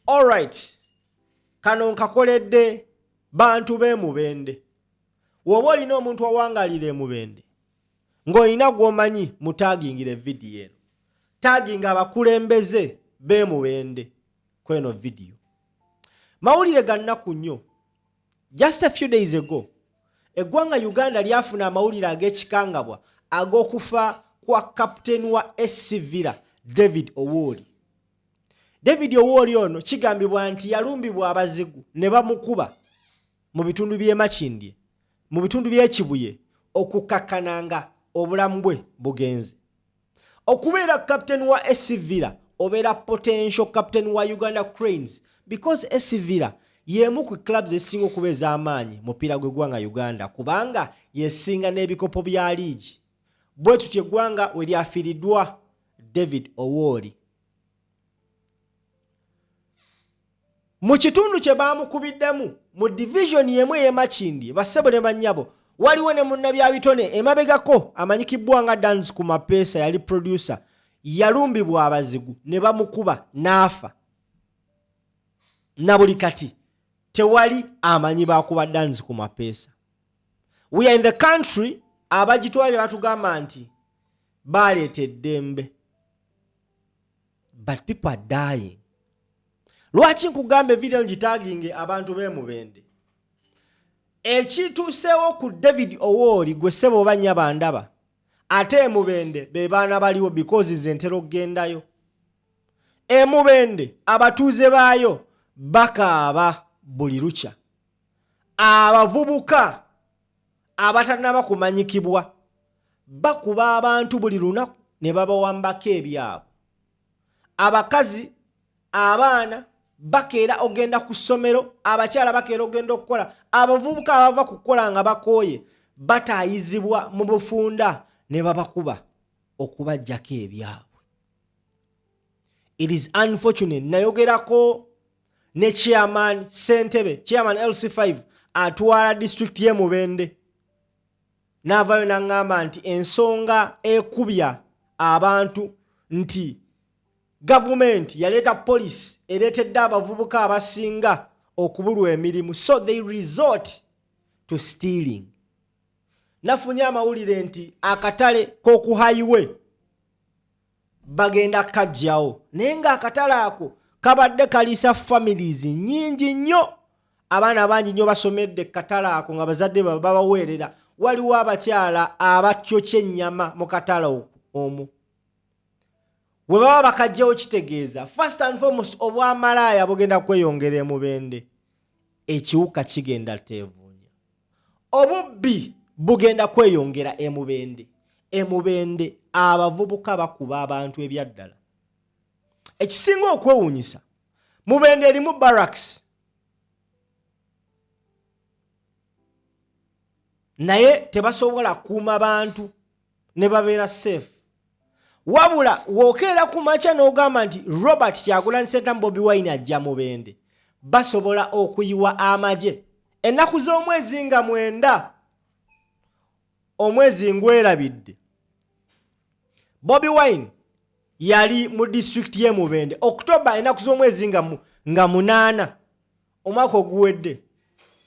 All right. Kano nkakoledde bantu be Mubende. Woba olina omuntu awangalira Mubende. Ng'olina gw'omanyi mutagingire video eno. Taginga abakulembeze be Mubende kweno video. Mawulire ga nnaku nnyo. Just a few days ago, eggwanga Uganda lyafuna amawulire ag'ekikangabwa ag'okufa kwa kapteni wa Villa David Owori. David Owori ono kigambibwa nti yalumbibwa abazigu ne bamukuba mu bitundu by'e Makindye, mu bitundu by'e Kibuye okukakkananga obulamu bwe bugenze. Okubeera kapteni wa Villa obeera potential captain wa Uganda Cranes because Villa yemu ku clubs esinga okuba ez'amaanyi mupiira gw'eggwanga Uganda kubanga yesinga n'ebikopo bya liigi. Bwe tutyo eggwanga we lyafiiriddwa David Owori. Mu kitundu kye baamukubiddemu mu division yemu ey'e Makindye bassebo ne bannyabo waliwo ne munnabyabitone emabegako amanyikibbwa nga Dance ku Mapeesa yali producer yalumbibwa abazigu ne bamukuba n'afa. Na buli kati tewali amanyi bakuba Dance ku Mapeesa. We are in the country abagitwale batugamba nti baleeta eddembe. But people are dying. Lwaki nkugambe video ngitaginge abantu be Mubende. Ekituuseewo ku David Owori gwe ssebo oba nnya bandaba. Ate Mubende be baana baliwo because ze ntera okgendayo. Mubende abatuuze baayo bakaaba buli lukya. Abavubuka abatannaba kumanyikibwa bakuba abantu buli lunaku ne babawambako ebyabo. Abakazi abaana bakeera ogenda ku ssomero, abakyala bakeera ogenda okukola, abavubuka abava kukola nga bakooye bataayizibwa mu bufunda ne babakuba okubajjako ebyabwe. It is unfortunate. Nayogerako ne chairman Sentebe, chairman LC5 atwala district ye Mubende. N'avaayo n'aŋŋamba nti ensonga ekubya abantu nti government yaleeta police ereetedde abavubuka abasinga okubulwa emirimu, so they resort to stealing. Nafunye amawulire nti akatale k'oku highway bagenda kajjawo naye ng'akatale ako kabadde kaliisa families nnyingi nnyo. Abaana bangi nnyo basomedde katale ako nga bazadde babaweerera. Waliwo abakyala abatyokya ennyama mu katale omwo. We baba bakajjawo kitegeeza first and foremost obwamalaaya bugenda kweyongera e Mubende. Ekiwuka kigenda teevuunya. Obubbi bugenda kweyongera e Mubende. E Mubende abavubuka bakuba abantu ebyaddala. Ekisinga okwewuunyisa, Mubende erimu barracks. Naye tebasobola kuuma bantu ne babeera safe. Wabula wokeera ku makya n'ogamba nti Robert Kyagulanyi Ssentamu Bobi Wine ajja Mubende, basobola okuyiwa amagye. Ennaku z'omwezi nga 9 omwezi ngwerabidde, Bobi Wine yali mu district ye Mubende. October ennaku z'omwezi nga 8 omwaka oguwedde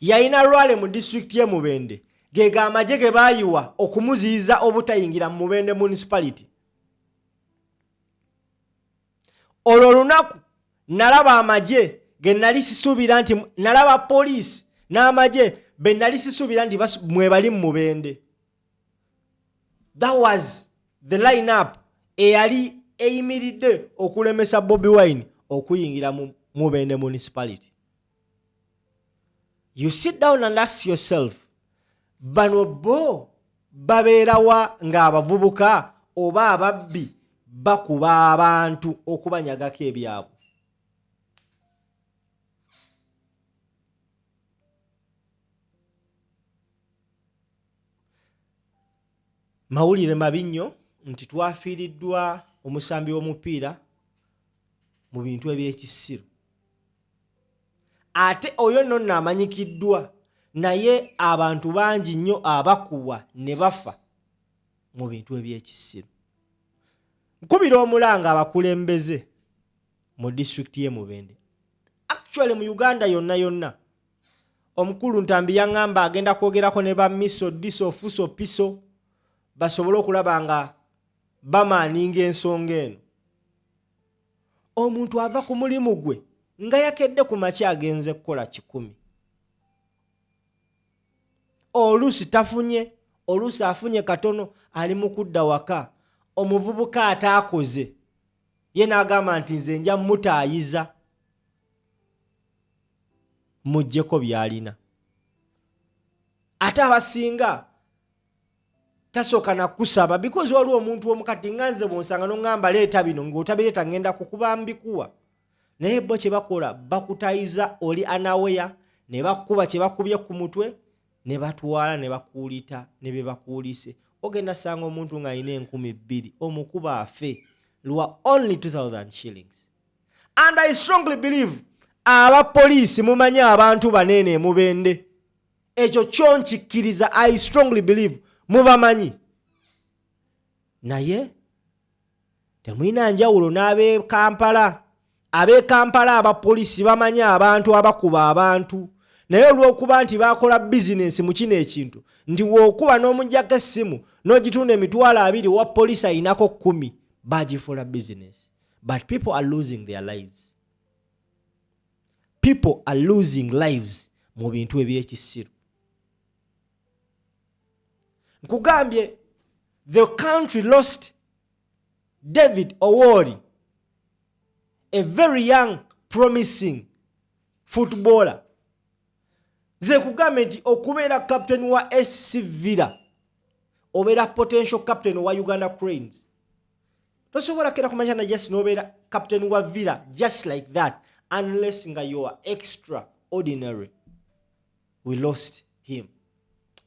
yalina lwale mu district ye Mubende gega amagye ge baayiwa okumuziyiza obutayingira mu Mubende municipality. Olwo lunaku nalaba amagye ge nali sisuubira nti nalaba police n'amagye be nali sisuubira nti mwebali mu Mubende. That was the line-up eyali eyimiridde okulemesa Bobi Wine okuyingira mu Mubende municipality. You sit down and ask yourself, bano bo babeerawa ng'abavubuka oba ababbi bakuba abantu okubanyagako ebyabwe? Mawulire mabi nnyo nti twafiiriddwa omusambi w'omupiira mu bintu eby'ekisiru. Ate oyo nno amanyikiddwa, naye abantu bangi nnyo abakubwa ne bafa mu bintu eby'ekisiru. Nkubira omulanga abakulembeze mu district ye Mubende. actually mu Uganda yonna omukulu Ntambi yaŋŋamba agenda kwogerako ne ba miso diso fuso piso basobole okulaba nga bamaaninga ensonga eno. Omuntu ava ku mulimu gwe nga yakedde ku makya agenze kukola 100. Oluusi tafunye, oluusi afunye katono, ali mu kudda waka. Omuvubuka ataakoze ye n'agamba nti nze nja mutaayiza muggyeko byalina. Ate abasinga tasooka na kusaba because waliwo omuntu omukati nga nze bw'onsanga n'oŋŋamba leeta bino ng'otabireeta ngenda kukuba mbikuwa. Naye bo kye bakola bakutayiza oli anaweya ne bakuba kye bakubye ku mutwe ne batwala ne bakuulita ne bye bakuulise. Ogenda sanga omuntu ng'alina 2,000 omukuba afe lwa only 2,000 shillings. And I strongly believe abapoliisi mumanyi abantu banene mubende. Ekyo kyo nkikkiriza, I strongly believe mubamanyi. Naye temulina njawulo n'ab'e Kampala. Ab'e Kampala abapoliisi bamanyi abantu abakuba abantu. Naye olw'okuba nti bakola bizinensi mu kino ekintu nti w'okuba n'omuggyako essimu n'ogitunda emitwalo 2 wa poliisi ayinako 10 bagifuula business. But people are losing their lives. People are losing lives mu bintu eby'ekisiru. Nkugambye the country lost David Owori, a very young promising footballer. Ze kugambe nti okubeera captain wa SC Villa obeera potential captain wa Uganda Cranes. Tosobola kera kumanya na just nobeera captain wa Villa just like that unless nga you are extraordinary. We lost him.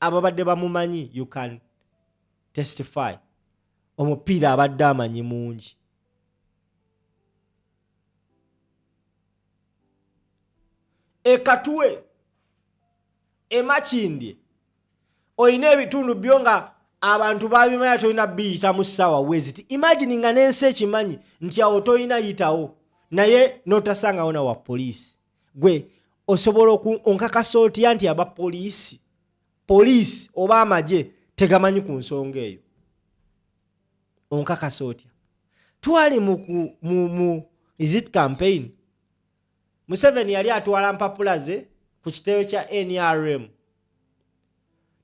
Ababadde bamumanyi, you can testify. Omupiira abadde amanyi mungi. Ekatwe emakindi oyina ebitundu byo nga abantu babimanya toyina biyita mu ssaawa weziti. Imagine nga n'ensi ekimanyi nti awo toyina yitawo naye n'otasangawo na wa poliisi. Gwe osobola onkakasa otya nti abapoliisi oba amagye tegamanyi ku nsonga eyo? Onkakasa otya? Twali mu is it campaign, Museveni yali atwala mpapula ze ku kiteeyo kya NRM.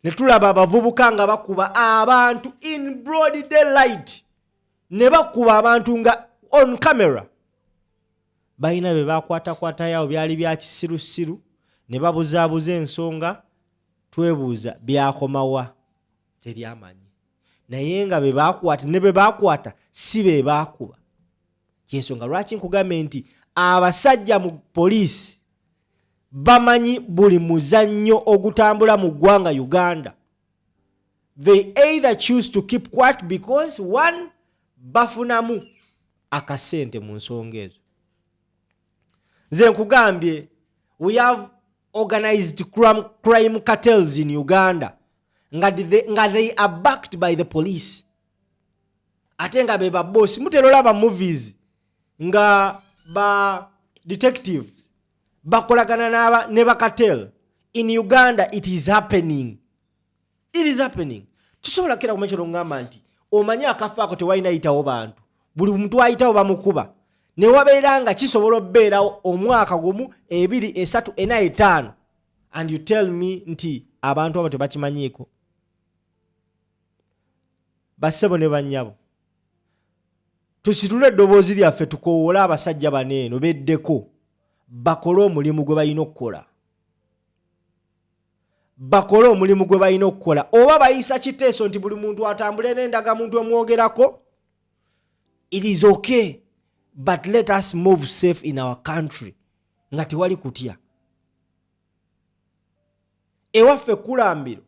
Ne tulaba abavubuka nga bakuba abantu in broad daylight. Ne bakuba abantu nga on camera. Bayina be bakwata yawo byali bya kisirusiru ne babuzaabuza ensonga. Twebuuza byakomawa teri amanyi. Naye nga be bakwata ne be bakwata si be bakuba. Yensonga lwaki nkugambe nti abasajja mu poliisi bamanyi buli muzannyo ogutambula mu ggwanga Uganda. They either choose to keep quiet because one, bafunamu akasente mu nsonga ezo. Nze nkugambye, we have organized crime cartels in Uganda nga they are backed by the police. Ate nga be ba boss muterola ba movies nga ba detectives bakolagana ne ba cartel. In Uganda it is happening. It is happening. Tusobola kera kumechero ngamba nti omanya akafaako tewalina yitawo bantu. Buli muntu ayitawo bamukuba. Ne wabeera nga kisobola obbeera omwaka gumu 2 3 4 5 and you tell me nti abantu abo tebakimanyiiko. Basebo ne banyabo, tusitule eddoboozi lyaffe tukowoola abasajja baneeno beddeko bakole omulimu gwe balina okukola. Bakole omulimu gwe balina okukola. Oba bayisa kiteeso nti buli muntu atambule n'endaga muntu omwogerako, it is okay, but let us move safe in our country nga tewali kutya. Ewaffe Kulambiro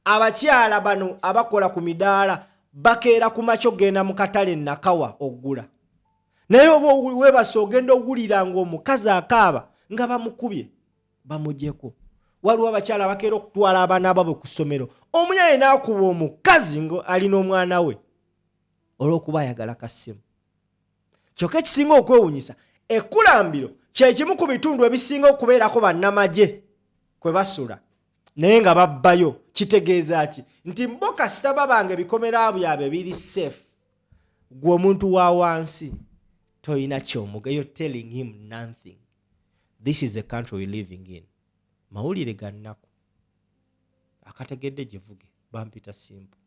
abakyala bano abakola ku midaala bakeera ku makyo genda mu katale nakawa ogula. Naye oba webase ogenda ogulira ng'omukazi akaaba nga bamukubye bamugyeko. Waliwo abakyala bakeera okutwala abaana baabwe ku ssomero, omuyaye n'akuba omukazi ngo alina omwana we olw'okuba ayagala kasimu. Kyokka ekisinga okwewunyisa, Kulambiro kyekimu ku bitundu ebisinga okubeerako bannamagye kwe basula naye nga babbayo. Kitegeeza ki? Nti bo kasita babanga ebikomera byabwe biri safe, gwe omuntu wa wansi toyina kyomuga. You're telling him nothing. This is the country we're living in. Mawulire ga nnaku akategedde givuge bampita simple.